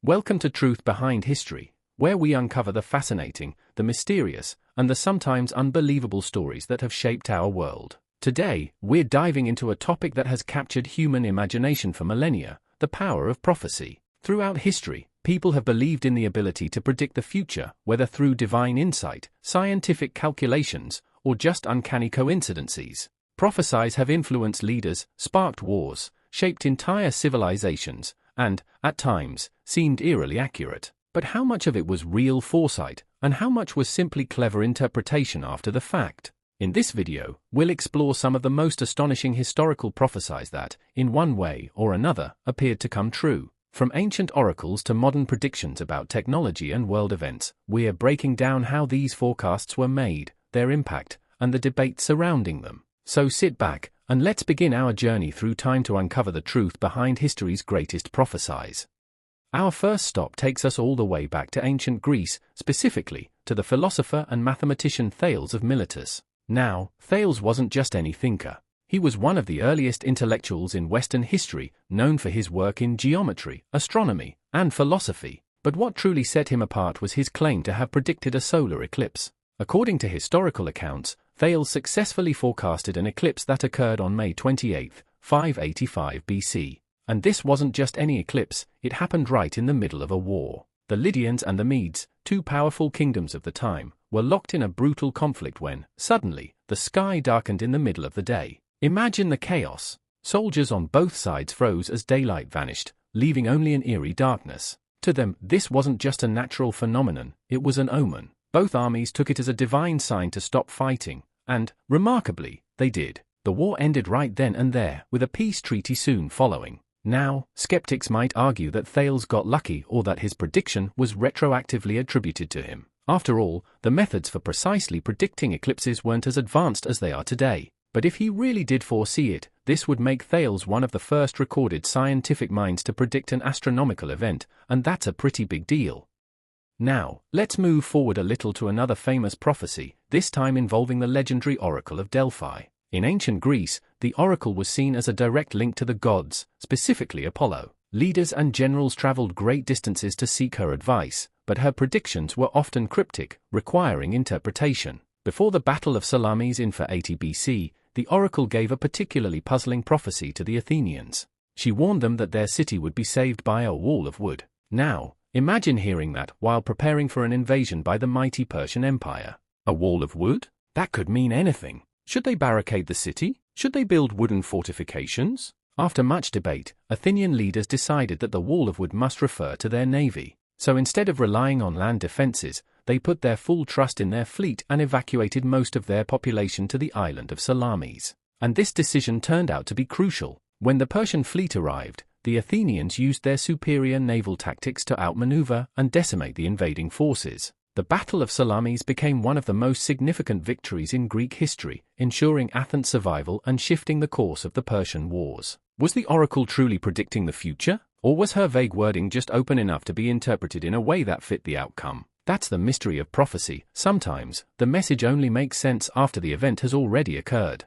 Welcome to Truth Behind History, where we uncover the fascinating, the mysterious, and the sometimes unbelievable stories that have shaped our world. Today, we're diving into a topic that has captured human imagination for millennia: the power of prophecy. Throughout history, people have believed in the ability to predict the future, whether through divine insight, scientific calculations, or just uncanny coincidences. Prophecies have influenced leaders, sparked wars, shaped entire civilizations, and, at times, seemed eerily accurate. But how much of it was real foresight, and how much was simply clever interpretation after the fact? In this video, we'll explore some of the most astonishing historical prophecies that, in one way or another, appeared to come true. From ancient oracles to modern predictions about technology and world events, we're breaking down how these forecasts were made, their impact, and the debate surrounding them. So sit back, and let's begin our journey through time to uncover the truth behind history's greatest prophecies. Our first stop takes us all the way back to ancient Greece, specifically, to the philosopher and mathematician Thales of Miletus. Now, Thales wasn't just any thinker. He was one of the earliest intellectuals in Western history, known for his work in geometry, astronomy, and philosophy. But what truly set him apart was his claim to have predicted a solar eclipse. According to historical accounts, Thales successfully forecasted an eclipse that occurred on May 28, 585 BC. And this wasn't just any eclipse, it happened right in the middle of a war. The Lydians and the Medes, two powerful kingdoms of the time, were locked in a brutal conflict when, suddenly, the sky darkened in the middle of the day. Imagine the chaos. Soldiers on both sides froze as daylight vanished, leaving only an eerie darkness. To them, this wasn't just a natural phenomenon, it was an omen. Both armies took it as a divine sign to stop fighting, and, remarkably, they did. The war ended right then and there, with a peace treaty soon following. Now, skeptics might argue that Thales got lucky or that his prediction was retroactively attributed to him. After all, the methods for precisely predicting eclipses weren't as advanced as they are today. But if he really did foresee it, this would make Thales one of the first recorded scientific minds to predict an astronomical event, and that's a pretty big deal. Now, let's move forward a little to another famous prophecy, this time involving the legendary Oracle of Delphi. In ancient Greece, the oracle was seen as a direct link to the gods, specifically Apollo. Leaders and generals traveled great distances to seek her advice, but her predictions were often cryptic, requiring interpretation. Before the Battle of Salamis in 480 BC, the oracle gave a particularly puzzling prophecy to the Athenians. She warned them that their city would be saved by a wall of wood. Now, imagine hearing that while preparing for an invasion by the mighty Persian Empire. A wall of wood? That could mean anything. Should they barricade the city? Should they build wooden fortifications? After much debate, Athenian leaders decided that the wall of wood must refer to their navy. So instead of relying on land defenses, they put their full trust in their fleet and evacuated most of their population to the island of Salamis. And this decision turned out to be crucial. When the Persian fleet arrived, the Athenians used their superior naval tactics to outmaneuver and decimate the invading forces. The Battle of Salamis became one of the most significant victories in Greek history, ensuring Athens' survival and shifting the course of the Persian Wars. Was the oracle truly predicting the future? Or was her vague wording just open enough to be interpreted in a way that fit the outcome? That's the mystery of prophecy. Sometimes, the message only makes sense after the event has already occurred.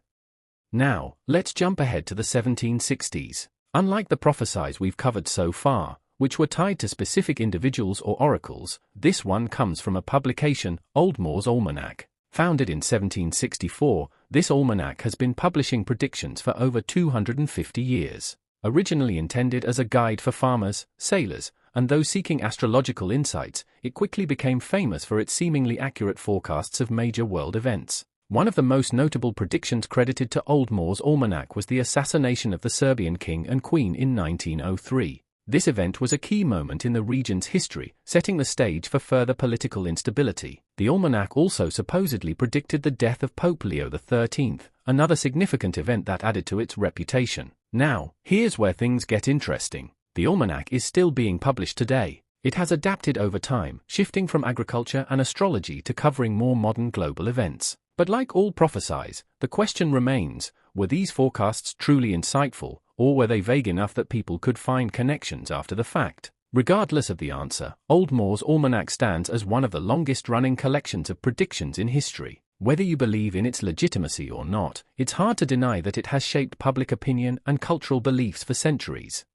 Now, let's jump ahead to the 1760s. Unlike the prophecies we've covered so far, which were tied to specific individuals or oracles, this one comes from a publication, Oldmore's Almanac. Founded in 1764, this almanac has been publishing predictions for over 250 years. Originally intended as a guide for farmers, sailors, and those seeking astrological insights, it quickly became famous for its seemingly accurate forecasts of major world events. One of the most notable predictions credited to Oldmore's Almanac was the assassination of the Serbian king and queen in 1903. This event was a key moment in the region's history, setting the stage for further political instability. The almanac also supposedly predicted the death of Pope Leo XIII, another significant event that added to its reputation. Now, here's where things get interesting. The almanac is still being published today. It has adapted over time, shifting from agriculture and astrology to covering more modern global events. But like all prophecies, the question remains, were these forecasts truly insightful, or were they vague enough that people could find connections after the fact? Regardless of the answer, Oldmore's Almanac stands as one of the longest-running collections of predictions in history. Whether you believe in its legitimacy or not, it's hard to deny that it has shaped public opinion and cultural beliefs for centuries.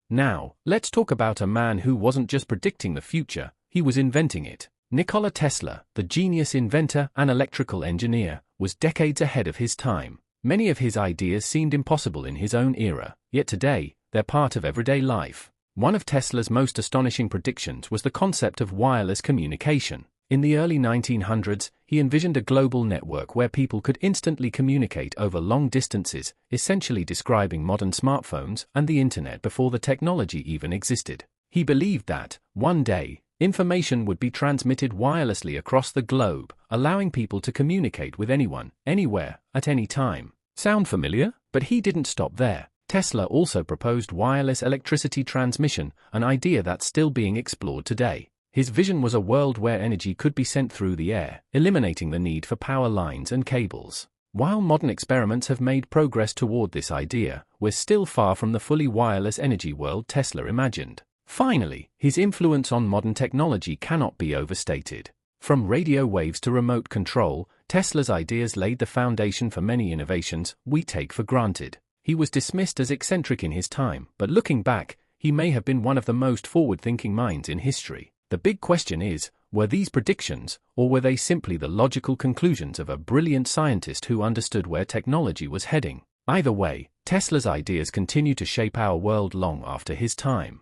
Now, let's talk about a man who wasn't just predicting the future, he was inventing it. Nikola Tesla, the genius inventor and electrical engineer, was decades ahead of his time. Many of his ideas seemed impossible in his own era, yet today, they're part of everyday life. One of Tesla's most astonishing predictions was the concept of wireless communication. In the early 1900s, he envisioned a global network where people could instantly communicate over long distances, essentially describing modern smartphones and the internet before the technology even existed. He believed that, one day, information would be transmitted wirelessly across the globe, allowing people to communicate with anyone, anywhere, at any time. Sound familiar? But he didn't stop there. Tesla also proposed wireless electricity transmission, an idea that's still being explored today. His vision was a world where energy could be sent through the air, eliminating the need for power lines and cables. While modern experiments have made progress toward this idea, we're still far from the fully wireless energy world Tesla imagined. Finally, his influence on modern technology cannot be overstated. From radio waves to remote control, Tesla's ideas laid the foundation for many innovations we take for granted. He was dismissed as eccentric in his time, but looking back, he may have been one of the most forward-thinking minds in history. The big question is, were these predictions, or were they simply the logical conclusions of a brilliant scientist who understood where technology was heading? Either way, Tesla's ideas continue to shape our world long after his time.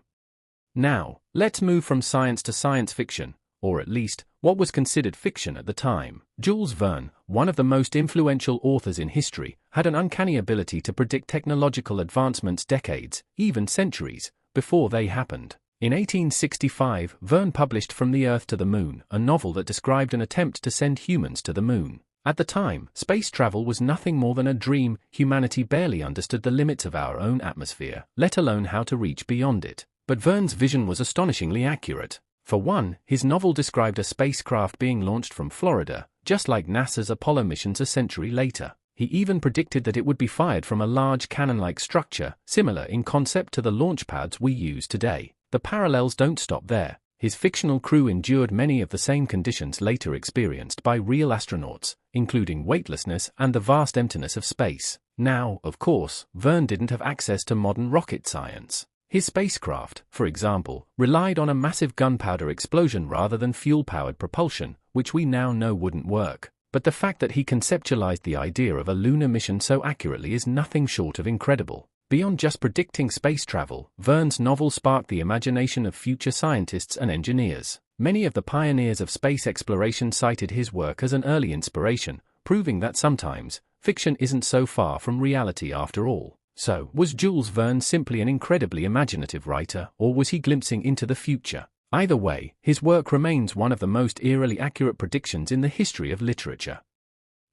Now, let's move from science to science fiction, or at least, what was considered fiction at the time. Jules Verne, one of the most influential authors in history, had an uncanny ability to predict technological advancements decades, even centuries, before they happened. In 1865, Verne published From the Earth to the Moon, a novel that described an attempt to send humans to the moon. At the time, space travel was nothing more than a dream. Humanity barely understood the limits of our own atmosphere, let alone how to reach beyond it. But Verne's vision was astonishingly accurate. For one, his novel described a spacecraft being launched from Florida, just like NASA's Apollo missions a century later. He even predicted that it would be fired from a large cannon-like structure, similar in concept to the launch pads we use today. The parallels don't stop there. His fictional crew endured many of the same conditions later experienced by real astronauts, including weightlessness and the vast emptiness of space. Now, of course, Verne didn't have access to modern rocket science. His spacecraft, for example, relied on a massive gunpowder explosion rather than fuel-powered propulsion, which we now know wouldn't work. But the fact that he conceptualized the idea of a lunar mission so accurately is nothing short of incredible. Beyond just predicting space travel, Verne's novel sparked the imagination of future scientists and engineers. Many of the pioneers of space exploration cited his work as an early inspiration, proving that sometimes, fiction isn't so far from reality after all. So, was Jules Verne simply an incredibly imaginative writer, or was he glimpsing into the future? Either way, his work remains one of the most eerily accurate predictions in the history of literature.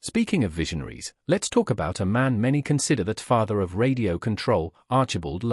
Speaking of visionaries, let's talk about a man many consider the father of radio control, Archibald.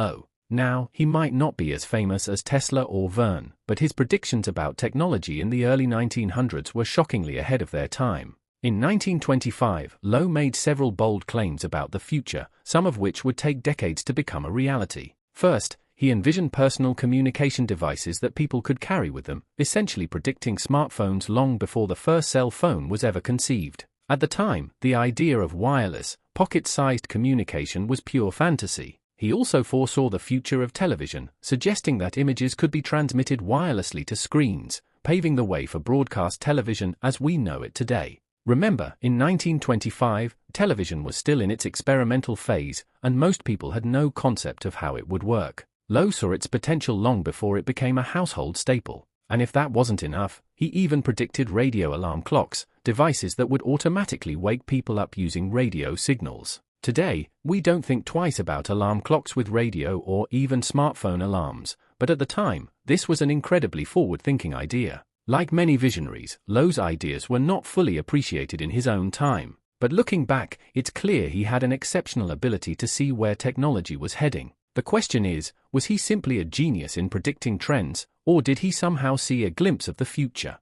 Now, he might not be as famous as Tesla or Verne, but his predictions about technology in the early 1900s were shockingly ahead of their time. In 1925, Lowe made several bold claims about the future, some of which would take decades to become a reality. First, he envisioned personal communication devices that people could carry with them, essentially predicting smartphones long before the first cell phone was ever conceived. At the time, the idea of wireless, pocket-sized communication was pure fantasy. He also foresaw the future of television, suggesting that images could be transmitted wirelessly to screens, paving the way for broadcast television as we know it today. Remember, in 1925, television was still in its experimental phase, and most people had no concept of how it would work. Lowe saw its potential long before it became a household staple. And if that wasn't enough, he even predicted radio alarm clocks, devices that would automatically wake people up using radio signals. Today, we don't think twice about alarm clocks with radio or even smartphone alarms, but at the time, this was an incredibly forward-thinking idea. Like many visionaries, Lowe's ideas were not fully appreciated in his own time, but looking back, it's clear he had an exceptional ability to see where technology was heading. The question is, was he simply a genius in predicting trends, or did he somehow see a glimpse of the future?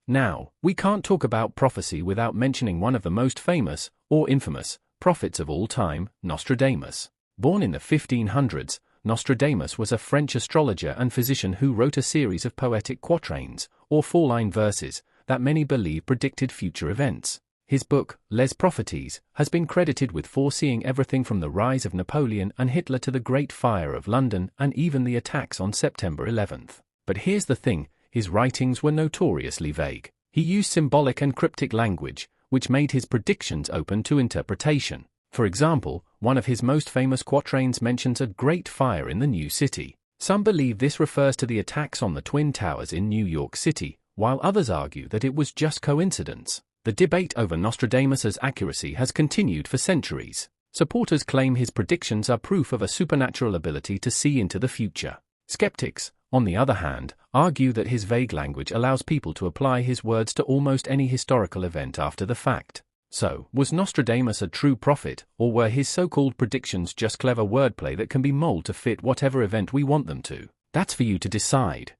Now, we can't talk about prophecy without mentioning one of the most famous, or infamous, prophets of all time, Nostradamus. Born in the 1500s, Nostradamus was a French astrologer and physician who wrote a series of poetic quatrains, or four-line verses, that many believe predicted future events. His book, Les Prophecies, has been credited with foreseeing everything from the rise of Napoleon and Hitler to the Great Fire of London and even the attacks on September 11th. But here's the thing, his writings were notoriously vague. He used symbolic and cryptic language, which made his predictions open to interpretation. For example, one of his most famous quatrains mentions a great fire in the new city. Some believe this refers to the attacks on the Twin Towers in New York City, while others argue that it was just coincidence. The debate over Nostradamus's accuracy has continued for centuries. Supporters claim his predictions are proof of a supernatural ability to see into the future. Skeptics, on the other hand, argue that his vague language allows people to apply his words to almost any historical event after the fact. So, was Nostradamus a true prophet, or were his so-called predictions just clever wordplay that can be molded to fit whatever event we want them to? That's for you to decide.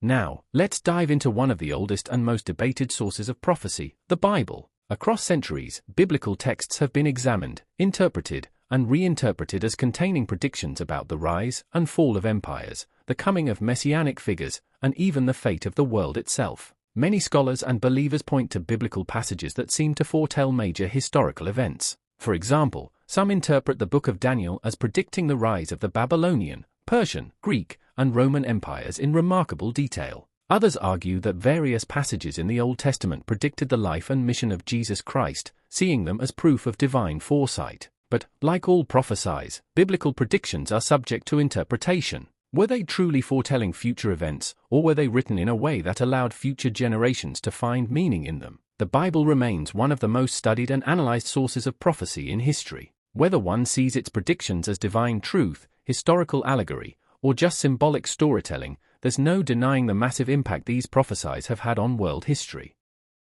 Now, let's dive into one of the oldest and most debated sources of prophecy, the Bible. Across centuries, biblical texts have been examined, interpreted, and reinterpreted as containing predictions about the rise and fall of empires, the coming of messianic figures, and even the fate of the world itself. Many scholars and believers point to biblical passages that seem to foretell major historical events. For example, some interpret the Book of Daniel as predicting the rise of the Babylonian, Persian, Greek, and Roman empires in remarkable detail. Others argue that various passages in the Old Testament predicted the life and mission of Jesus Christ, seeing them as proof of divine foresight. But, like all prophecies, biblical predictions are subject to interpretation. Were they truly foretelling future events, or were they written in a way that allowed future generations to find meaning in them? The Bible remains one of the most studied and analyzed sources of prophecy in history. Whether one sees its predictions as divine truth, historical allegory, or just symbolic storytelling, there's no denying the massive impact these prophecies have had on world history.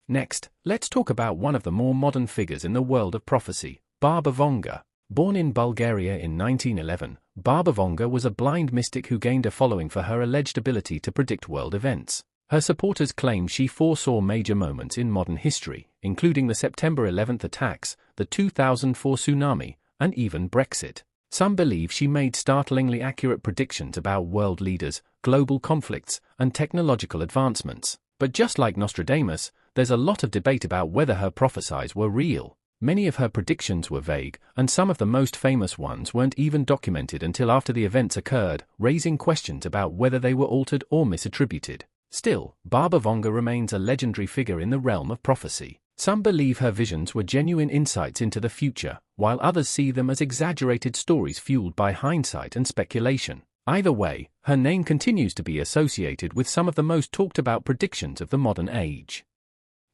Next, let's talk about one of the more modern figures in the world of prophecy, Baba Vanga. Born in Bulgaria in 1911, Baba Vanga was a blind mystic who gained a following for her alleged ability to predict world events. Her supporters claim she foresaw major moments in modern history, including the September 11th attacks, the 2004 tsunami, and even Brexit. Some believe she made startlingly accurate predictions about world leaders, global conflicts, and technological advancements. But just like Nostradamus, there's a lot of debate about whether her prophecies were real. Many of her predictions were vague, and some of the most famous ones weren't even documented until after the events occurred, raising questions about whether they were altered or misattributed. Still, Baba Vanga remains a legendary figure in the realm of prophecy. Some believe her visions were genuine insights into the future, while others see them as exaggerated stories fueled by hindsight and speculation. Either way, her name continues to be associated with some of the most talked about predictions of the modern age.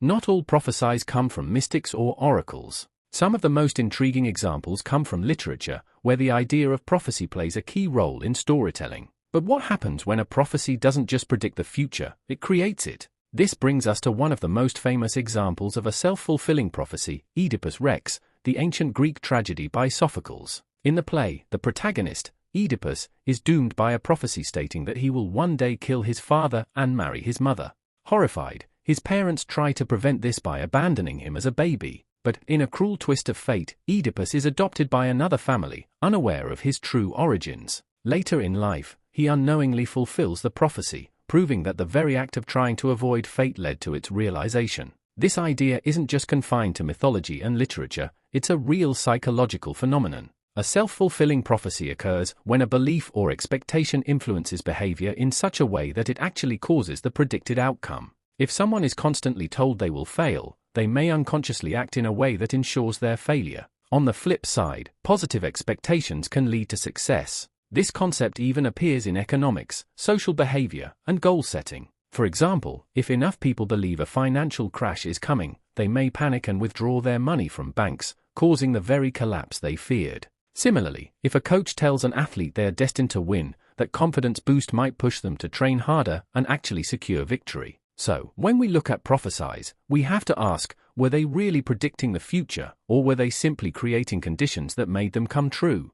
Not all prophecies come from mystics or oracles. Some of the most intriguing examples come from literature, where the idea of prophecy plays a key role in storytelling. But what happens when a prophecy doesn't just predict the future, it creates it? This brings us to one of the most famous examples of a self-fulfilling prophecy, Oedipus Rex, the ancient Greek tragedy by Sophocles. In the play, the protagonist, Oedipus, is doomed by a prophecy stating that he will one day kill his father and marry his mother. Horrified, his parents try to prevent this by abandoning him as a baby. But, in a cruel twist of fate, Oedipus is adopted by another family, unaware of his true origins. Later in life, he unknowingly fulfills the prophecy, proving that the very act of trying to avoid fate led to its realization. This idea isn't just confined to mythology and literature, it's a real psychological phenomenon. A self-fulfilling prophecy occurs when a belief or expectation influences behavior in such a way that it actually causes the predicted outcome. If someone is constantly told they will fail, they may unconsciously act in a way that ensures their failure. On the flip side, positive expectations can lead to success. This concept even appears in economics, social behavior, and goal setting. For example, if enough people believe a financial crash is coming, they may panic and withdraw their money from banks, causing the very collapse they feared. Similarly, if a coach tells an athlete they are destined to win, that confidence boost might push them to train harder and actually secure victory. So, when we look at prophecies, we have to ask, were they really predicting the future, or were they simply creating conditions that made them come true?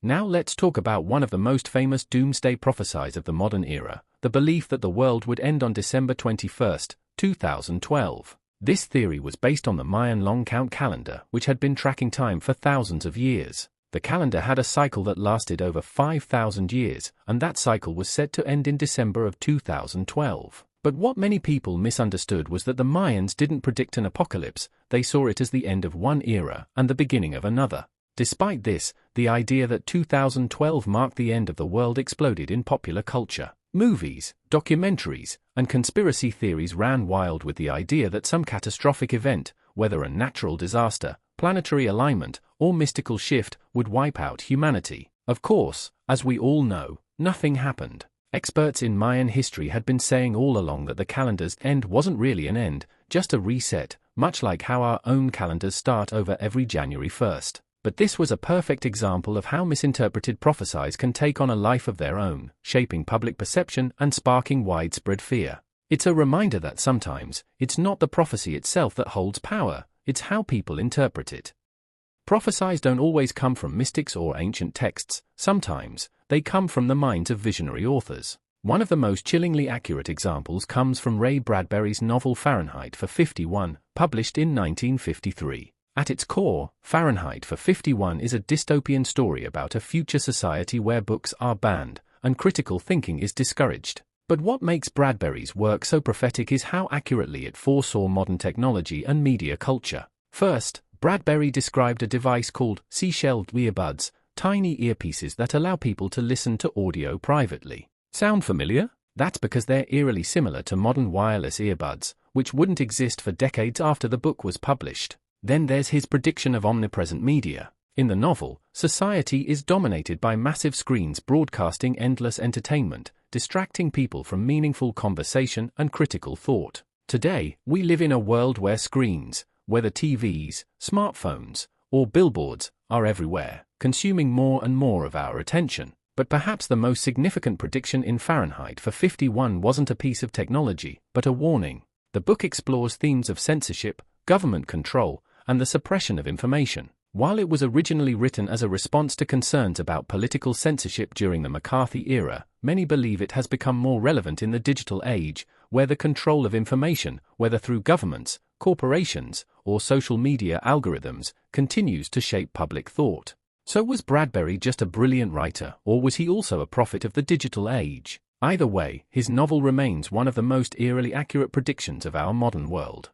Now let's talk about one of the most famous doomsday prophecies of the modern era, the belief that the world would end on December 21, 2012. This theory was based on the Mayan long count calendar, which had been tracking time for thousands of years. The calendar had a cycle that lasted over 5,000 years, and that cycle was set to end in December of 2012. But what many people misunderstood was that the Mayans didn't predict an apocalypse, they saw it as the end of one era and the beginning of another. Despite this, the idea that 2012 marked the end of the world exploded in popular culture. Movies, documentaries, and conspiracy theories ran wild with the idea that some catastrophic event, whether a natural disaster, planetary alignment, or mystical shift, would wipe out humanity. Of course, as we all know, nothing happened. Experts in Mayan history had been saying all along that the calendar's end wasn't really an end, just a reset, much like how our own calendars start over every January 1st. But this was a perfect example of how misinterpreted prophecies can take on a life of their own, shaping public perception and sparking widespread fear. It's a reminder that sometimes, it's not the prophecy itself that holds power, it's how people interpret it. Prophecies don't always come from mystics or ancient texts, sometimes, they come from the minds of visionary authors. One of the most chillingly accurate examples comes from Ray Bradbury's novel Fahrenheit 451, published in 1953. At its core, Fahrenheit 451 is a dystopian story about a future society where books are banned, and critical thinking is discouraged. But what makes Bradbury's work so prophetic is how accurately it foresaw modern technology and media culture. First, Bradbury described a device called seashell earbuds, tiny earpieces that allow people to listen to audio privately. Sound familiar? That's because they're eerily similar to modern wireless earbuds, which wouldn't exist for decades after the book was published. Then there's his prediction of omnipresent media. In the novel, society is dominated by massive screens broadcasting endless entertainment, distracting people from meaningful conversation and critical thought. Today, we live in a world where screens, whether TVs, smartphones, or billboards, are everywhere, consuming more and more of our attention. But perhaps the most significant prediction in Fahrenheit 451 wasn't a piece of technology, but a warning. The book explores themes of censorship, government control, and the suppression of information. While it was originally written as a response to concerns about political censorship during the McCarthy era, many believe it has become more relevant in the digital age, where the control of information, whether through governments, corporations, or social media algorithms, continues to shape public thought. So was Bradbury just a brilliant writer, or was he also a prophet of the digital age? Either way, his novel remains one of the most eerily accurate predictions of our modern world.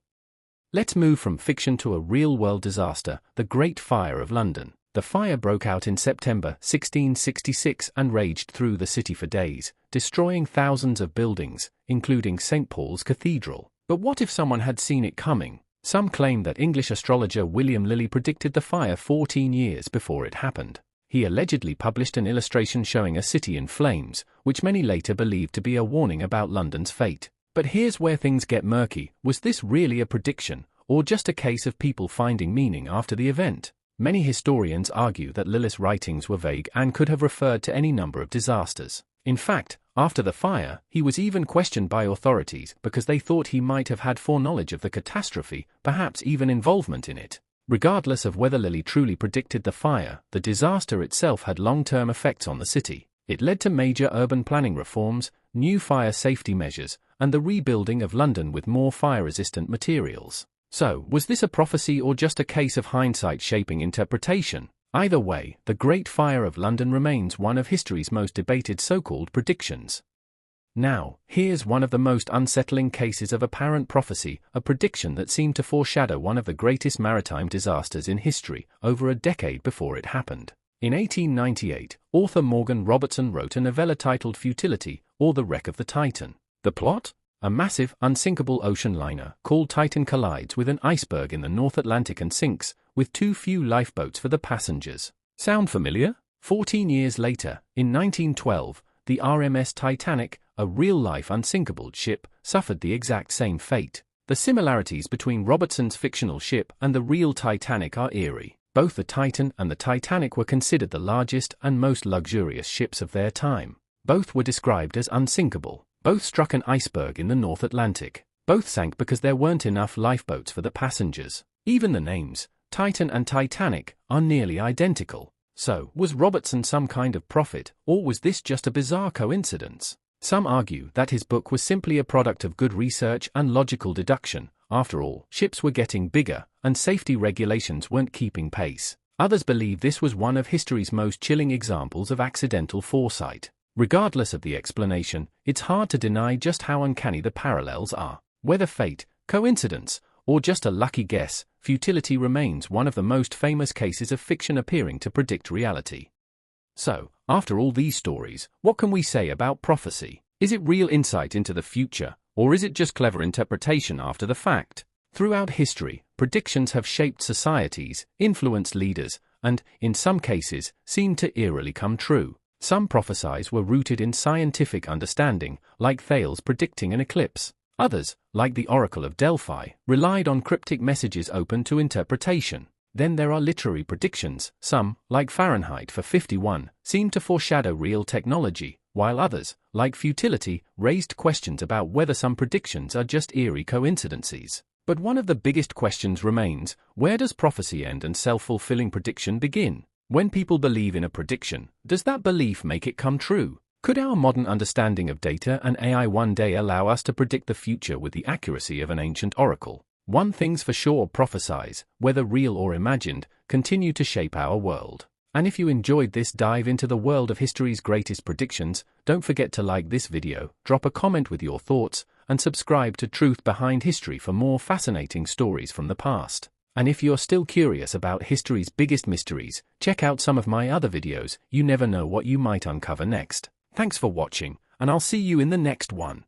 Let's move from fiction to a real-world disaster, the Great Fire of London. The fire broke out in September 1666 and raged through the city for days, destroying thousands of buildings, including St. Paul's Cathedral. But what if someone had seen it coming? Some claim that English astrologer William Lilly predicted the fire 14 years before it happened. He allegedly published an illustration showing a city in flames, which many later believed to be a warning about London's fate. But here's where things get murky. Was this really a prediction, or just a case of people finding meaning after the event? Many historians argue that Lilly's writings were vague and could have referred to any number of disasters. In fact, after the fire, he was even questioned by authorities because they thought he might have had foreknowledge of the catastrophe, perhaps even involvement in it. Regardless of whether Lilly truly predicted the fire, the disaster itself had long-term effects on the city. It led to major urban planning reforms, new fire safety measures, and the rebuilding of London with more fire-resistant materials. So, was this a prophecy or just a case of hindsight shaping interpretation? Either way, the Great Fire of London remains one of history's most debated so-called predictions. Now, here's one of the most unsettling cases of apparent prophecy, a prediction that seemed to foreshadow one of the greatest maritime disasters in history, over a decade before it happened. In 1898, author Morgan Robertson wrote a novella titled Futility, or The Wreck of the Titan. The plot? A massive, unsinkable ocean liner called Titan collides with an iceberg in the North Atlantic and sinks, with too few lifeboats for the passengers. Sound familiar? 14 years later, in 1912, the RMS Titanic, a real-life unsinkable ship, suffered the exact same fate. The similarities between Robertson's fictional ship and the real Titanic are eerie. Both the Titan and the Titanic were considered the largest and most luxurious ships of their time. Both were described as unsinkable. Both struck an iceberg in the North Atlantic. Both sank because there weren't enough lifeboats for the passengers. Even the names, Titan and Titanic, are nearly identical. So, was Robertson some kind of prophet, or was this just a bizarre coincidence? Some argue that his book was simply a product of good research and logical deduction. After all, ships were getting bigger, and safety regulations weren't keeping pace. Others believe this was one of history's most chilling examples of accidental foresight. Regardless of the explanation, it's hard to deny just how uncanny the parallels are. Whether fate, coincidence, or just a lucky guess, futility remains one of the most famous cases of fiction appearing to predict reality. So, after all these stories, what can we say about prophecy? Is it real insight into the future, or is it just clever interpretation after the fact? Throughout history, predictions have shaped societies, influenced leaders, and, in some cases, seemed to eerily come true. Some prophecies were rooted in scientific understanding, like Thales predicting an eclipse. Others, like the Oracle of Delphi, relied on cryptic messages open to interpretation. Then there are literary predictions. Some, like Fahrenheit 451, seem to foreshadow real technology, while others, like Futility, raised questions about whether some predictions are just eerie coincidences. But one of the biggest questions remains, where does prophecy end and self-fulfilling prediction begin? When people believe in a prediction, does that belief make it come true? Could our modern understanding of data and AI one day allow us to predict the future with the accuracy of an ancient oracle? One thing's for sure, prophecies, whether real or imagined, continue to shape our world. And if you enjoyed this dive into the world of history's greatest predictions, don't forget to like this video, drop a comment with your thoughts, and subscribe to Truth Behind History for more fascinating stories from the past. And if you're still curious about history's biggest mysteries, check out some of my other videos. You never know what you might uncover next. Thanks for watching, and I'll see you in the next one.